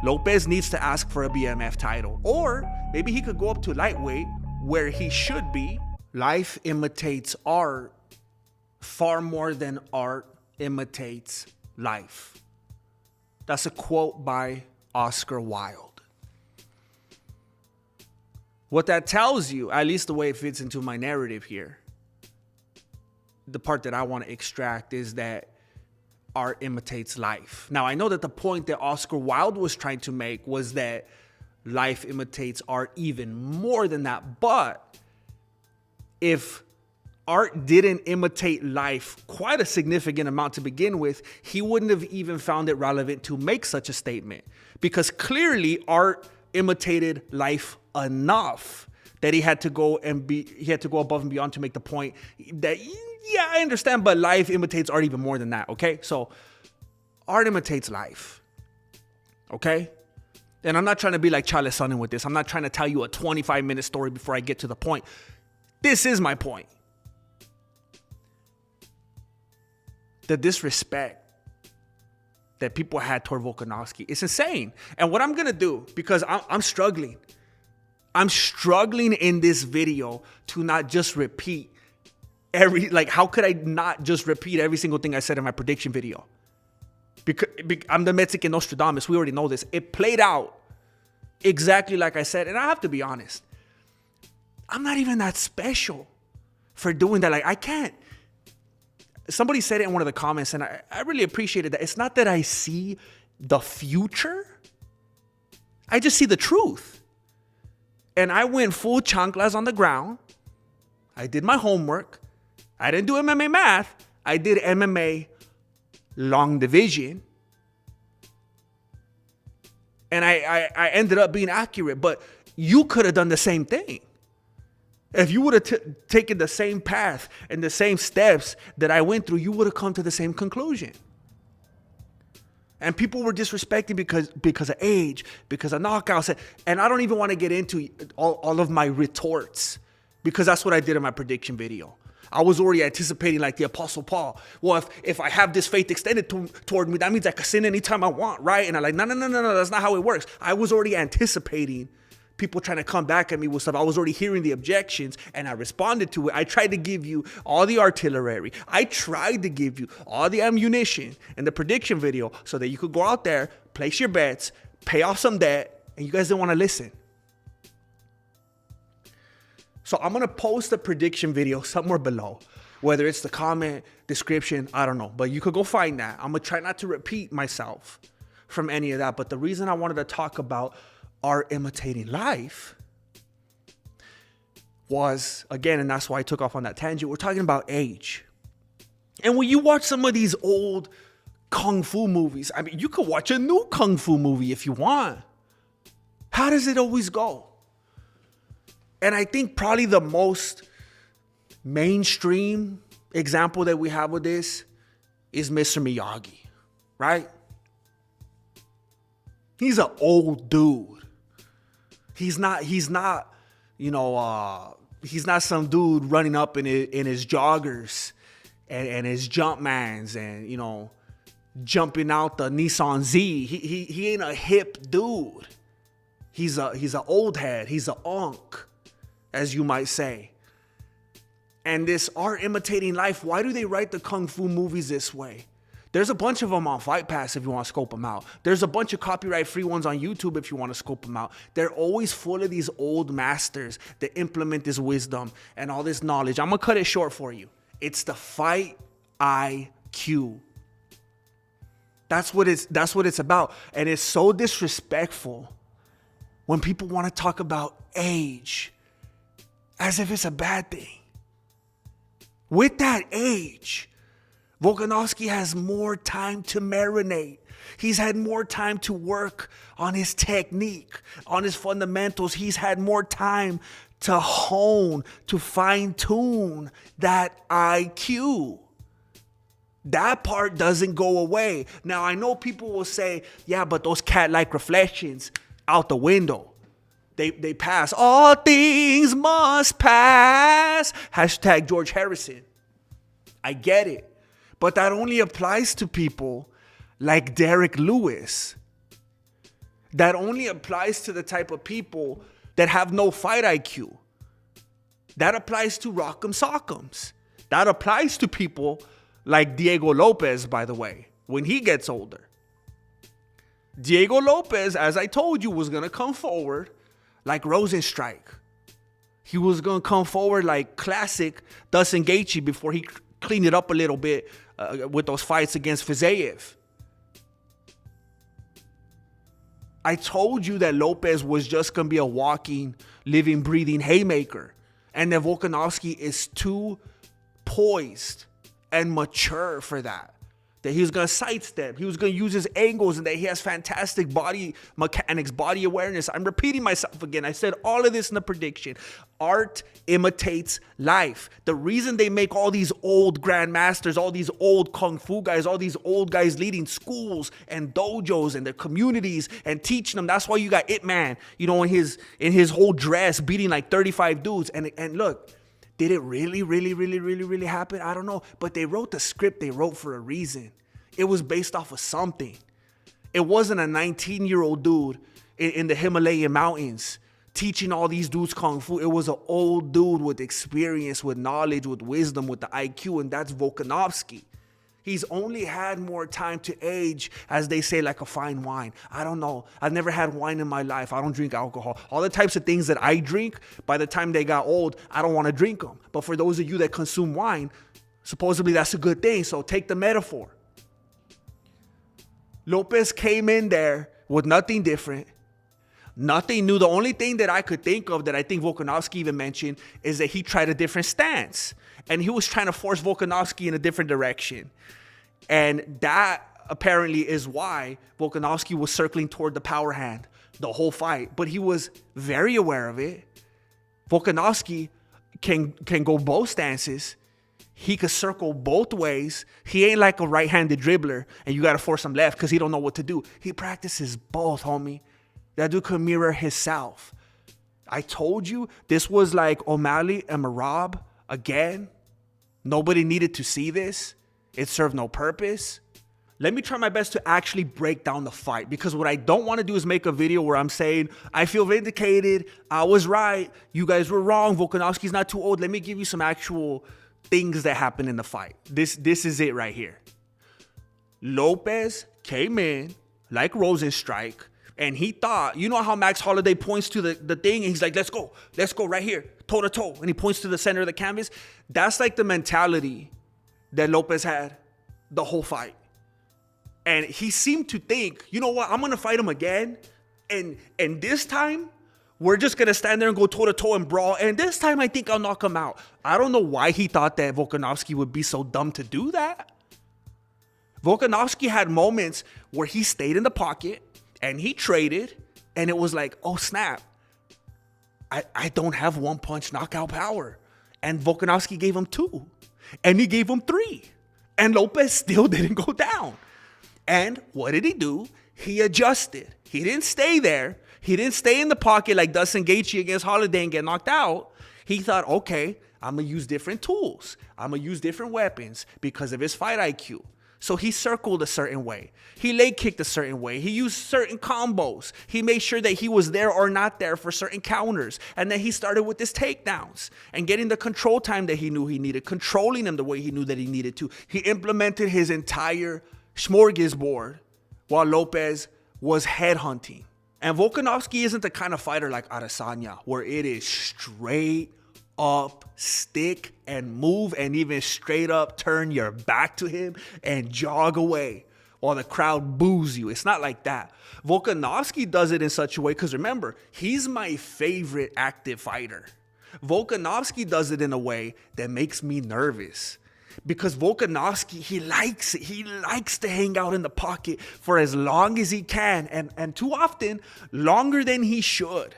Lopez needs to ask for a BMF title. Or maybe he could go up to lightweight where he should be. Life imitates art far more than art imitates life. That's a quote by Oscar Wilde. What that tells you, at least the way it fits into my narrative here, the part that I want to extract is that art imitates life. Now, I know that the point that Oscar Wilde was trying to make was that life imitates art even more than that. But if art didn't imitate life quite a significant amount to begin with, he wouldn't have even found it relevant to make such a statement. Because clearly art imitated life enough that he had to go above and beyond to make the point that, yeah, I understand, but life imitates art even more than that, okay? So art imitates life, okay? And I'm not trying to be like Charles Sonnen with this. I'm not trying to tell you a 25-minute story before I get to the point. This is my point. The disrespect that people had toward Volkanovski is insane. And what I'm going to do, because I'm struggling. I'm struggling in this video to not just repeat how could I not just repeat every single thing I said in my prediction video? Because I'm the Mexican Nostradamus. We already know this. It played out exactly like I said. And I have to be honest. I'm not even that special for doing that. Like, I can't. Somebody said it in one of the comments, and I really appreciated that. It's not that I see the future. I just see the truth. And I went full chanclas on the ground. I did my homework. I didn't do MMA math. I did MMA long division. And I ended up being accurate. But you could have done the same thing. If you would have taken the same path and the same steps that I went through, you would have come to the same conclusion. And people were disrespecting because of age, because of knockouts. And I don't even want to get into all of my retorts, because that's what I did in my prediction video. I was already anticipating like the Apostle Paul. Well, if I have this faith extended toward me, that means I can sin anytime I want, right? And I'm like, no, that's not how it works. I was already anticipating people trying to come back at me with stuff. I was already hearing the objections, and I responded to it. I tried to give you all the artillery. I tried to give you all the ammunition in the prediction video so that you could go out there, place your bets, pay off some debt, and you guys didn't want to listen. So I'm going to post the prediction video somewhere below, whether it's the comment, description, I don't know. But you could go find that. I'm going to try not to repeat myself from any of that. But the reason I wanted to talk about art imitating life was, again, and that's why I took off on that tangent, we're talking about age. And when you watch some of these old kung fu movies, I mean, you could watch a new kung fu movie if you want. How does it always go? And I think probably the most mainstream example that we have with this is Mr. Miyagi, right? He's an old dude. He's not some dude running up in his joggers and his Jumpmans and, jumping out the Nissan Z. He ain't a hip dude. He's an old head. He's an unk, as you might say. And this art imitating life, why do they write the kung fu movies this way? There's a bunch of them on Fight Pass if you want to scope them out. There's a bunch of copyright-free ones on YouTube if you want to scope them out. They're always full of these old masters that implement this wisdom and all this knowledge. I'm going to cut it short for you. It's the fight IQ. That's what it's about. And it's so disrespectful when people want to talk about age as if it's a bad thing. With that age, Volkanovski has more time to marinate. He's had more time to work on his technique, on his fundamentals. He's had more time to hone, to fine-tune that IQ. That part doesn't go away. Now, I know people will say, yeah, but those cat-like reflections out the window, they pass. All things must pass. Hashtag George Harrison. I get it. But that only applies to people like Derek Lewis That only applies to the type of people that have no fight IQ. That applies to rock'em sock'ems. That applies to people like Diego Lopes, by the way, when he gets older. Diego Lopes, as I told you, was going to come forward like Rosenstrike. He was going to come forward like classic Dustin Gaethje before he cleaned it up a little bit with those fights against Fiziev. I told you that Lopes was just going to be a walking, living, breathing haymaker. And that Volkanovski is too poised and mature for that. That he was going to sidestep. He was going to use his angles, and that he has fantastic body mechanics, body awareness. I'm repeating myself again. I said all of this in the prediction. Art imitates life. The reason they make all these old grandmasters, all these old kung fu guys, all these old guys leading schools and dojos and their communities and teaching them. That's why you got Ip Man, in his whole dress beating like 35 dudes. And look, did it really happen? I don't know. But they wrote the script they wrote for a reason. It was based off of something. It wasn't a 19-year-old dude in the Himalayan mountains teaching all these dudes kung fu. It was an old dude with experience, with knowledge, with wisdom, with the IQ, and that's Volkanovski. He's only had more time to age, as they say, like a fine wine. I don't know. I've never had wine in my life. I don't drink alcohol. All the types of things that I drink, by the time they got old, I don't want to drink them. But for those of you that consume wine, supposedly that's a good thing. So take the metaphor. Lopes came in there with nothing different, nothing new. The only thing that I could think of that I think Volkanovski even mentioned is that he tried a different stance. And he was trying to force Volkanovski in a different direction. And that apparently is why Volkanovski was circling toward the power hand the whole fight. But he was very aware of it. Volkanovski can go both stances. He could circle both ways. He ain't like a right-handed dribbler and you got to force him left because he don't know what to do. He practices both, homie. That dude could mirror himself. I told you this was like O'Malley and Merab again. Nobody needed to see this. It served no purpose. Let me try my best to actually break down the fight, because what I don't want to do is make a video where I'm saying, I feel vindicated, I was right, you guys were wrong, Volkanovski's not too old. Let me give you some actual things that happened in the fight. This is it right here. Lopes came in like Rosenstrike, and he thought, you know how Max Holloway points to the thing, and he's like, let's go right here, toe to toe, and he points to the center of the canvas. That's like the mentality that Lopes had the whole fight. And he seemed to think, you know what, I'm going to fight him again. And this time, we're just going to stand there and go toe-to-toe and brawl. And this time, I think I'll knock him out. I don't know why he thought that Volkanovski would be so dumb to do that. Volkanovski had moments where he stayed in the pocket and he traded. And it was like, oh, snap. I don't have one-punch knockout power. And Volkanovski gave him 2. And he gave him 3. And Lopes still didn't go down. And what did he do? He adjusted. He didn't stay there. He didn't stay in the pocket like Dustin Gaethje against Holloway and get knocked out. He thought, okay, I'm going to use different tools. I'm going to use different weapons because of his fight IQ. So he circled a certain way. He leg kicked a certain way. He used certain combos. He made sure that he was there or not there for certain counters. And then he started with his takedowns and getting the control time that he knew he needed, controlling him the way he knew that he needed to. He implemented his entire smorgasbord while Lopes was headhunting. And Volkanovski isn't the kind of fighter like Adesanya where it is straight up stick and move and even straight up turn your back to him and jog away while the crowd boos you. It's not like that. Volkanovski does it in such a way, because remember, he's my favorite active fighter. Volkanovski does it in a way that makes me nervous. Because Volkanovski, he likes it. He likes to hang out in the pocket for as long as he can. And too often, longer than he should.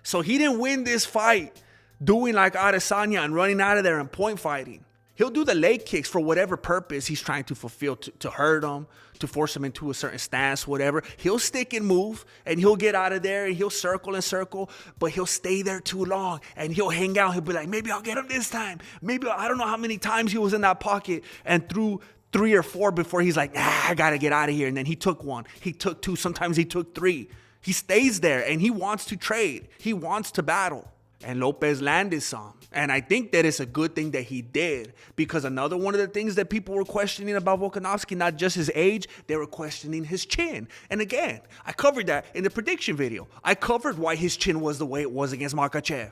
So he didn't win this fight doing like Adesanya and running out of there and point fighting. He'll do the leg kicks for whatever purpose he's trying to fulfill, to hurt him, to force him into a certain stance, whatever. He'll stick and move, and he'll get out of there, and he'll circle and circle, but he'll stay there too long, and he'll hang out. He'll be like, maybe I'll get him this time. Maybe I don't know how many times he was in that pocket and threw 3 or 4 before he's like, I got to get out of here. And then he took 1. He took 2. Sometimes he took 3. He stays there and he wants to trade. He wants to battle. And Lopez landed some. And I think that it's a good thing that he did, because another one of the things that people were questioning about Volkanovski, not just his age, they were questioning his chin. And again, I covered that in the prediction video. I covered why his chin was the way it was against Makhachev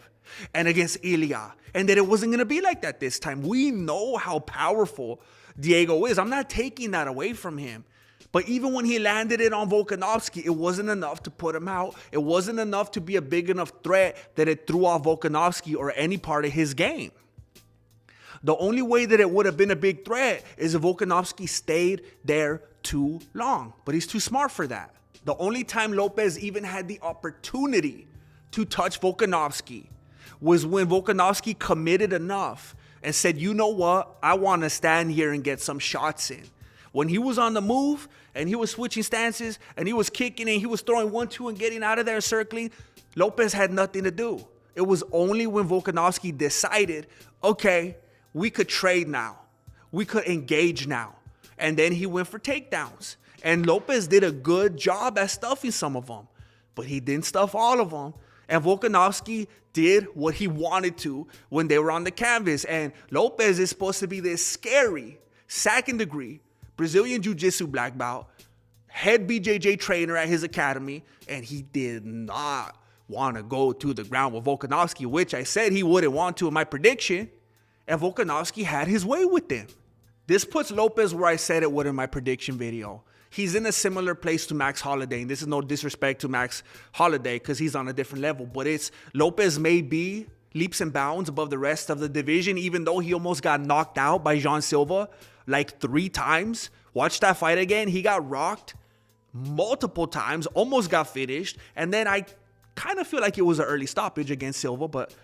and against Ilya, and that it wasn't going to be like that this time. We know how powerful Diego is. I'm not taking that away from him. But even when he landed it on Volkanovski, it wasn't enough to put him out. It wasn't enough to be a big enough threat that it threw off Volkanovski or any part of his game. The only way that it would have been a big threat is if Volkanovski stayed there too long. But he's too smart for that. The only time Lopez even had the opportunity to touch Volkanovski was when Volkanovski committed enough and said, you know what? I want to stand here and get some shots in. When he was on the move and he was switching stances and he was kicking and he was throwing 1-2 and getting out of there circling, Lopez had nothing to do. It was only when Volkanovski decided, okay, we could trade now. We could engage now. And then he went for takedowns. And Lopez did a good job at stuffing some of them, but he didn't stuff all of them. And Volkanovski did what he wanted to when they were on the canvas. And Lopez is supposed to be this scary second degree Brazilian Jiu-Jitsu black belt, head BJJ trainer at his academy, and he did not want to go to the ground with Volkanovski, which I said he wouldn't want to in my prediction, and Volkanovski had his way with him. This puts Lopez where I said it would in my prediction video. He's in a similar place to Max Holloway, and this is no disrespect to Max Holloway because he's on a different level, but it's Lopez may be leaps and bounds above the rest of the division, even though he almost got knocked out by Jean Silva like 3 times. Watch that fight again. He got rocked multiple times, almost got finished. And then I kind of feel like it was an early stoppage against Silva, but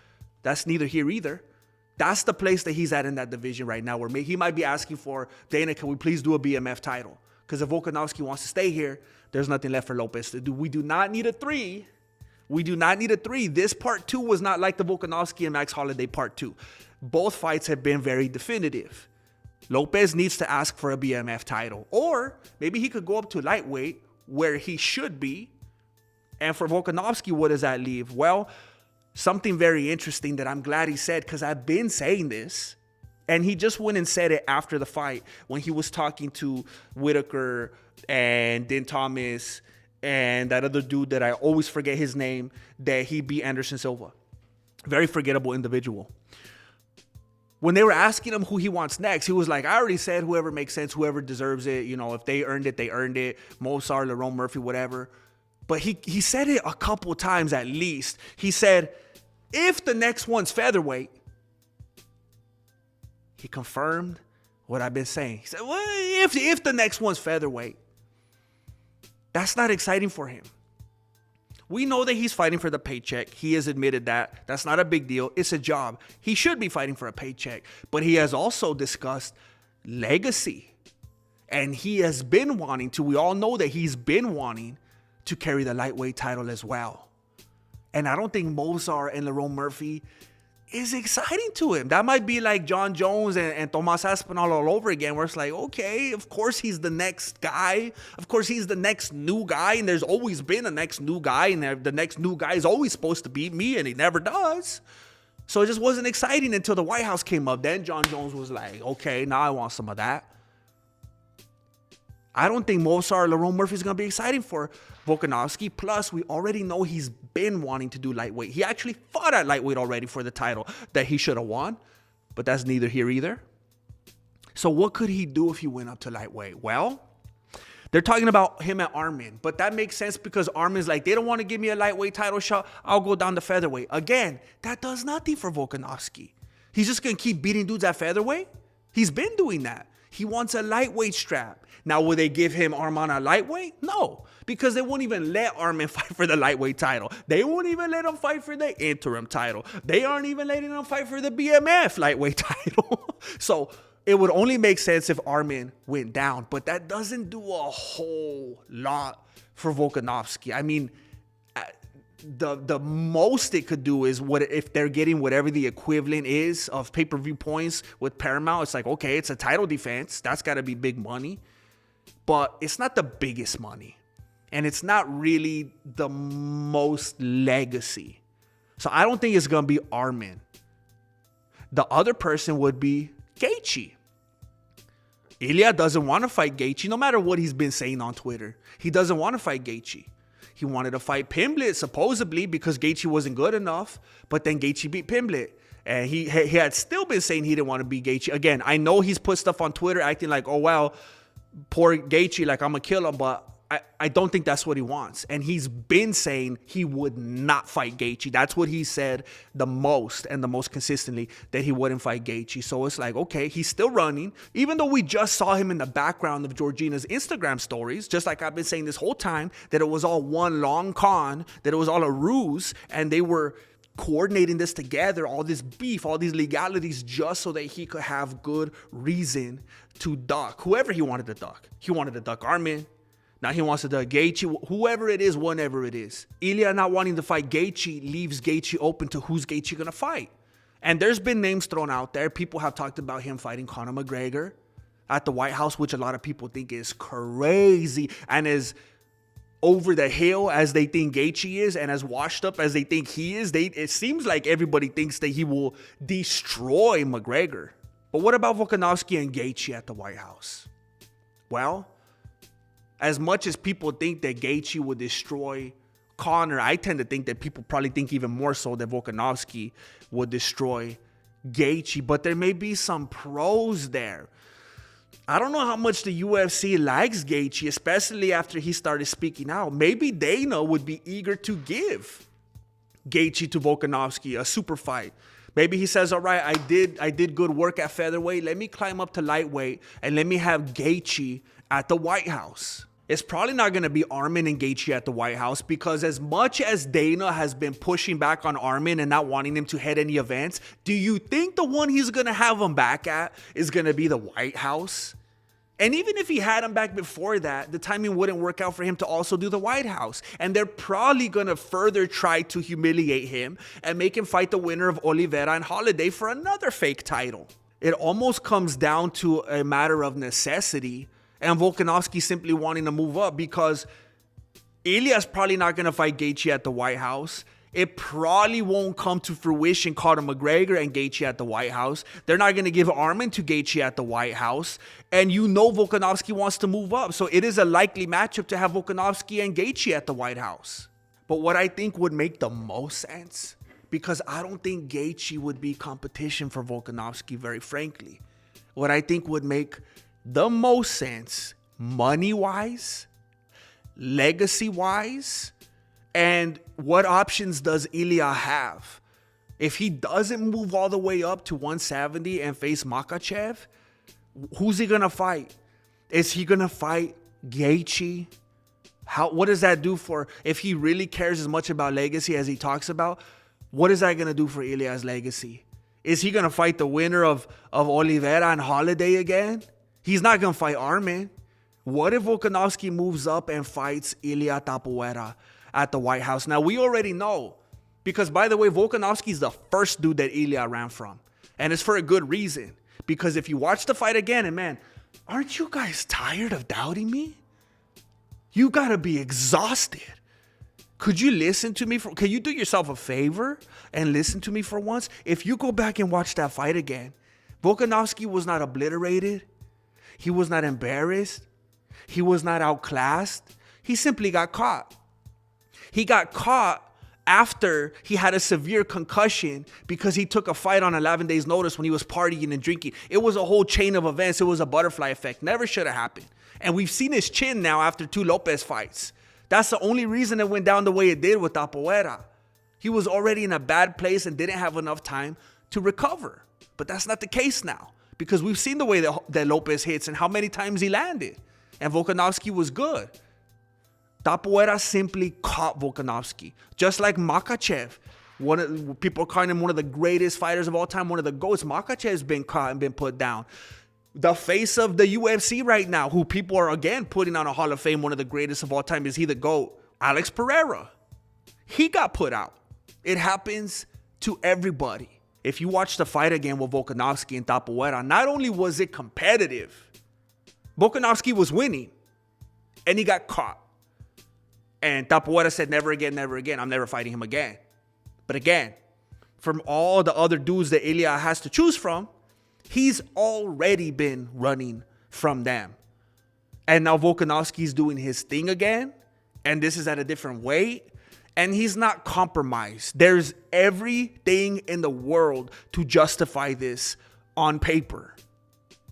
that's neither here either. That's the place that he's at in that division right now, where he might be asking for, Dana, can we please do a BMF title? Because if Volkanovski wants to stay here, there's nothing left for Lopez to do. We do not need a 3. We do not need a 3. This part 2 was not like the Volkanovski and Max Holloway part 2. Both fights have been very definitive. Lopez needs to ask for a BMF title, or maybe he could go up to lightweight where he should be. And for Volkanovski, what does that leave? Well, something very interesting that I'm glad he said, because I've been saying this, and he just went and said it after the fight when he was talking to Whitaker and Din Thomas and that other dude that I always forget his name, that he beat Anderson Silva. Very forgettable individual. When they were asking him who he wants next, he was like, I already said whoever makes sense, whoever deserves it. You know, if they earned it, they earned it. Mozart, Lerone Murphy, whatever. But he said it a couple of times at least. He said, if the next one's featherweight, he confirmed what I've been saying. He said, well, if the next one's featherweight, that's not exciting for him. We know that he's fighting for the paycheck. He has admitted that. That's not a big deal. It's a job. He should be fighting for a paycheck. But he has also discussed legacy. And he has been wanting to. We all know that he's been wanting to carry the lightweight title as well. And I don't think Mozart and Lerone Murphy is exciting to him. That might be like John Jones and Tomas Aspinall all over again, where it's like, okay, of course he's the next guy. Of course he's the next new guy, and there's always been a next new guy, and the next new guy is always supposed to beat me, and he never does. So it just wasn't exciting until the White House came up. Then John Jones was like, okay, now I want some of that. I don't think Mozart or Lerone Murphy is going to be exciting for Volkanovski. Plus, we already know he's been wanting to do lightweight. He actually fought at lightweight already for the title that he should have won. But that's neither here either. So what could he do if he went up to lightweight? Well, they're talking about him at Armin. But that makes sense because Armin's like, they don't want to give me a lightweight title shot. I'll go down to featherweight. Again, that does nothing for Volkanovski. He's just going to keep beating dudes at featherweight? He's been doing that. He wants a lightweight strap. Now, will they give him Arman a lightweight? No, because they won't even let Arman fight for the lightweight title. They won't even let him fight for the interim title. They aren't even letting him fight for the BMF lightweight title. So it would only make sense if Arman went down, but that doesn't do a whole lot for Volkanovski. I mean, the most it could do is what if they're getting whatever the equivalent is of pay-per-view points with Paramount. It's like, okay, it's a title defense. That's got to be big money. But it's not the biggest money. And it's not really the most legacy. So I don't think it's going to be Armin. The other person would be Gaethje. Ilya doesn't want to fight Gaethje, no matter what he's been saying on Twitter. He doesn't want to fight Gaethje. He wanted to fight Pimblett, supposedly, because Gaethje wasn't good enough. But then Gaethje beat Pimblett. And he had still been saying he didn't want to beat Gaethje. Again, I know he's put stuff on Twitter acting like, oh, well, poor Gaethje, like, I'm going to kill him. But I don't think that's what he wants. And he's been saying he would not fight Gaethje. That's what he said the most and the most consistently, that he wouldn't fight Gaethje. So it's like, okay, he's still running. Even though we just saw him in the background of Georgina's Instagram stories, just like I've been saying this whole time, that it was all one long con, that it was all a ruse, and they were coordinating this together, all this beef, all these legalities, just so that he could have good reason to duck whoever he wanted to duck. He wanted to duck Armin. Now he wants to duck Gaethje, whoever it is, whenever it is. Ilya not wanting to fight Gaethje leaves Gaethje open to who's Gaethje going to fight. And there's been names thrown out there. People have talked about him fighting Conor McGregor at the White House, which a lot of people think is crazy and as over the hill as they think Gaethje is and as washed up as they think he is. It seems like everybody thinks that he will destroy McGregor. But what about Volkanovski and Gaethje at the White House? Well, as much as people think that Gaethje would destroy Conor, I tend to think that people probably think even more so that Volkanovski would destroy Gaethje. But there may be some pros there. I don't know how much the UFC likes Gaethje, especially after he started speaking out. Maybe Dana would be eager to give Gaethje to Volkanovski, a super fight. Maybe he says, all right, I did good work at featherweight. Let me climb up to lightweight and let me have Gaethje at the White House. It's probably not going to be Armin and Gaethje at the White House, because as much as Dana has been pushing back on Armin and not wanting him to head any events, do you think the one he's going to have him back at is going to be the White House? And even if he had him back before that, the timing wouldn't work out for him to also do the White House. And they're probably going to further try to humiliate him and make him fight the winner of Oliveira and Holiday for another fake title. It almost comes down to a matter of necessity and Volkanovski simply wanting to move up, because Ilya's probably not going to fight Gaethje at the White House. It probably won't come to fruition, Conor McGregor and Gaethje at the White House. They're not going to give Armin to Gaethje at the White House. And you know Volkanovski wants to move up. So it is a likely matchup to have Volkanovski and Gaethje at the White House. But what I think would make the most sense, because I don't think Gaethje would be competition for Volkanovski, very frankly. What I think would make the most sense, money-wise, legacy-wise, and what options does Ilya have? If he doesn't move all the way up to 170 and face Makhachev, who's he going to fight? Is he going to fight Gaethje? What does that do for, if he really cares as much about legacy as he talks about, what is that going to do for Ilya's legacy? Is he going to fight the winner of Oliveira and Holiday again? He's not going to fight Armin. What if Volkanovski moves up and fights Ilia Tapuera at the White House? Now, we already know, because, by the way, Volkanovski is the first dude that Ilya ran from. And it's for a good reason. Because if you watch the fight again, and man, aren't you guys tired of doubting me? You got to be exhausted. Could you listen to me? Can you do yourself a favor and listen to me for once? If you go back and watch that fight again, Volkanovski was not obliterated. He was not embarrassed. He was not outclassed. He simply got caught. He got caught after he had a severe concussion because he took a fight on 11 days notice when he was partying and drinking. It was a whole chain of events. It was a butterfly effect. Never should have happened. And we've seen his chin now after 2 Lopez fights. That's the only reason it went down the way it did with Tapuera. He was already in a bad place and didn't have enough time to recover. But that's not the case now, because we've seen the way that Lopez hits and how many times he landed. And Volkanovski was good. Tapuera simply caught Volkanovski. Just like Makhachev. People are calling him one of the greatest fighters of all time, one of the GOATs. Makhachev's been caught and been put down. The face of the UFC right now, who people are again putting on a Hall of Fame, one of the greatest of all time, is he the GOAT? Alex Pereira. he got put out. It happens to everybody. If you watch the fight again with Volkanovski and Tapoera, not only was it competitive, Volkanovski was winning, and he got caught. And Tapoera said, never again, never again. I'm never fighting him again. But again, from all the other dudes that Ilya has to choose from, he's already been running from them. And now Volkanovski's doing his thing again. And this is at a different weight. And he's not compromised. There's everything in the world to justify this on paper.